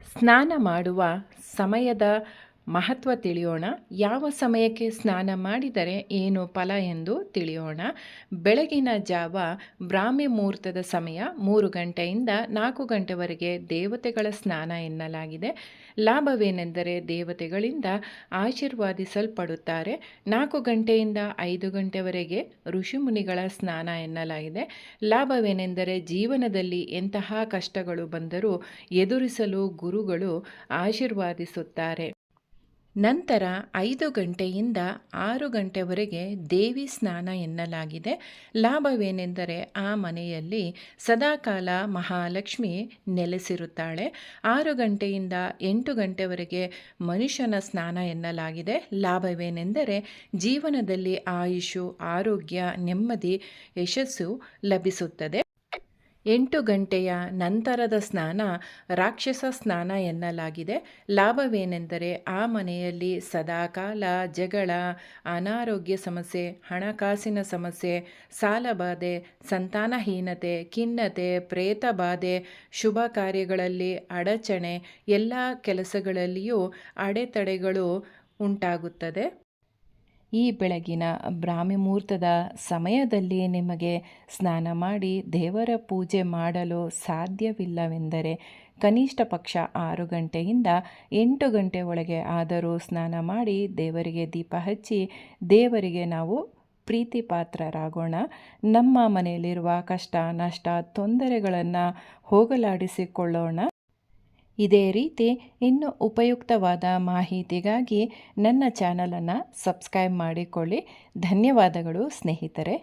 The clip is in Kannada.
ಸ್ನಾನ ಮಾಡುವ ಸಮಯದ ಮಹತ್ವ ತಿಳಿಯೋಣ. ಯಾವ ಸಮಯಕ್ಕೆ ಸ್ನಾನ ಮಾಡಿದರೆ ಏನು ಫಲ ಎಂದು ತಿಳಿಯೋಣ. ಬೆಳಗಿನ ಜಾವ ಬ್ರಾಹ್ಮಿ ಮುಹೂರ್ತದ ಸಮಯ 3 ಗಂಟೆಯಿಂದ 4 ಗಂಟೆವರೆಗೆ ದೇವತೆಗಳ ಸ್ನಾನ ಎನ್ನಲಾಗಿದೆ. ಲಾಭವೇನೆಂದರೆ ದೇವತೆಗಳಿಂದ ಆಶೀರ್ವಾದಿಸಲ್ಪಡುತ್ತಾರೆ. 4 ಗಂಟೆಯಿಂದ 5 ಗಂಟೆವರೆಗೆ ಋಷಿಮುನಿಗಳ ಸ್ನಾನ ಎನ್ನಲಾಗಿದೆ. ಲಾಭವೇನೆಂದರೆ ಜೀವನದಲ್ಲಿ ಎಂತಹ ಕಷ್ಟಗಳು ಬಂದರೂ ಎದುರಿಸಲು ಗುರುಗಳು ಆಶೀರ್ವಾದಿಸುತ್ತಾರೆ. ನಂತರ 5 ಗಂಟೆಯಿಂದ 6 ಗಂಟೆವರೆಗೆ ದೇವಿ ಸ್ನಾನ ಎನ್ನಲಾಗಿದೆ. ಲಾಭವೇನೆಂದರೆ ಆ ಮನೆಯಲ್ಲಿ ಸದಾಕಾಲ ಮಹಾಲಕ್ಷ್ಮಿ ನೆಲೆಸಿರುತ್ತಾಳೆ. 6 ಗಂಟೆಯಿಂದ 8 ಗಂಟೆವರೆಗೆ ಮನುಷ್ಯನ ಸ್ನಾನ ಎನ್ನಲಾಗಿದೆ. ಲಾಭವೇನೆಂದರೆ ಜೀವನದಲ್ಲಿ ಆಯುಷು, ಆರೋಗ್ಯ, ನೆಮ್ಮದಿ, ಯಶಸ್ಸು ಲಭಿಸುತ್ತದೆ. 8 ಗಂಟೆಯ ನಂತರದ ಸ್ನಾನ ರಾಕ್ಷಸ ಸ್ನಾನ ಎನ್ನಲಾಗಿದೆ. ಲಾಭವೇನೆಂದರೆ ಆ ಮನೆಯಲ್ಲಿ ಸದಾಕಾಲ ಜಗಳ, ಅನಾರೋಗ್ಯ ಸಮಸ್ಯೆ, ಹಣಕಾಸಿನ ಸಮಸ್ಯೆ, ಸಾಲಬಾಧೆ, ಸಂತಾನಹೀನತೆ, ಖಿನ್ನತೆ, ಪ್ರೇತಬಾಧೆ, ಶುಭ ಕಾರ್ಯಗಳಲ್ಲಿ ಅಡಚಣೆ, ಎಲ್ಲ ಕೆಲಸಗಳಲ್ಲಿಯೂ ಅಡೆತಡೆಗಳು ಉಂಟಾಗುತ್ತದೆ. ಈ ಬೆಳಗಿನ ಬ್ರಾಹ್ಮಿ ಮುಹೂರ್ತದ ಸಮಯದಲ್ಲಿ ನಿಮಗೆ ಸ್ನಾನ ಮಾಡಿ ದೇವರ ಪೂಜೆ ಮಾಡಲು ಸಾಧ್ಯವಿಲ್ಲವೆಂದರೆ ಕನಿಷ್ಠ ಪಕ್ಷ 6 ಗಂಟೆಯಿಂದ 8 ಗಂಟೆ ಒಳಗೆ ಆದರೂ ಸ್ನಾನ ಮಾಡಿ ದೇವರಿಗೆ ದೀಪ ಹಚ್ಚಿ ದೇವರಿಗೆ ನಾವು ಪ್ರೀತಿ ಪಾತ್ರರಾಗೋಣ. ನಮ್ಮ ಮನೆಯಲ್ಲಿರುವ ಕಷ್ಟ, ನಷ್ಟ, ತೊಂದರೆಗಳನ್ನು ಹೋಗಲಾಡಿಸಿಕೊಳ್ಳೋಣ. ಇದೇ ರೀತಿ ಇನ್ನೂ ಉಪಯುಕ್ತವಾದ ಮಾಹಿತಿಗಾಗಿ ನನ್ನ ಚಾನಲನ್ನು ಸಬ್ಸ್ಕ್ರೈಬ್ ಮಾಡಿಕೊಳ್ಳಿ. ಧನ್ಯವಾದಗಳು ಸ್ನೇಹಿತರೆ.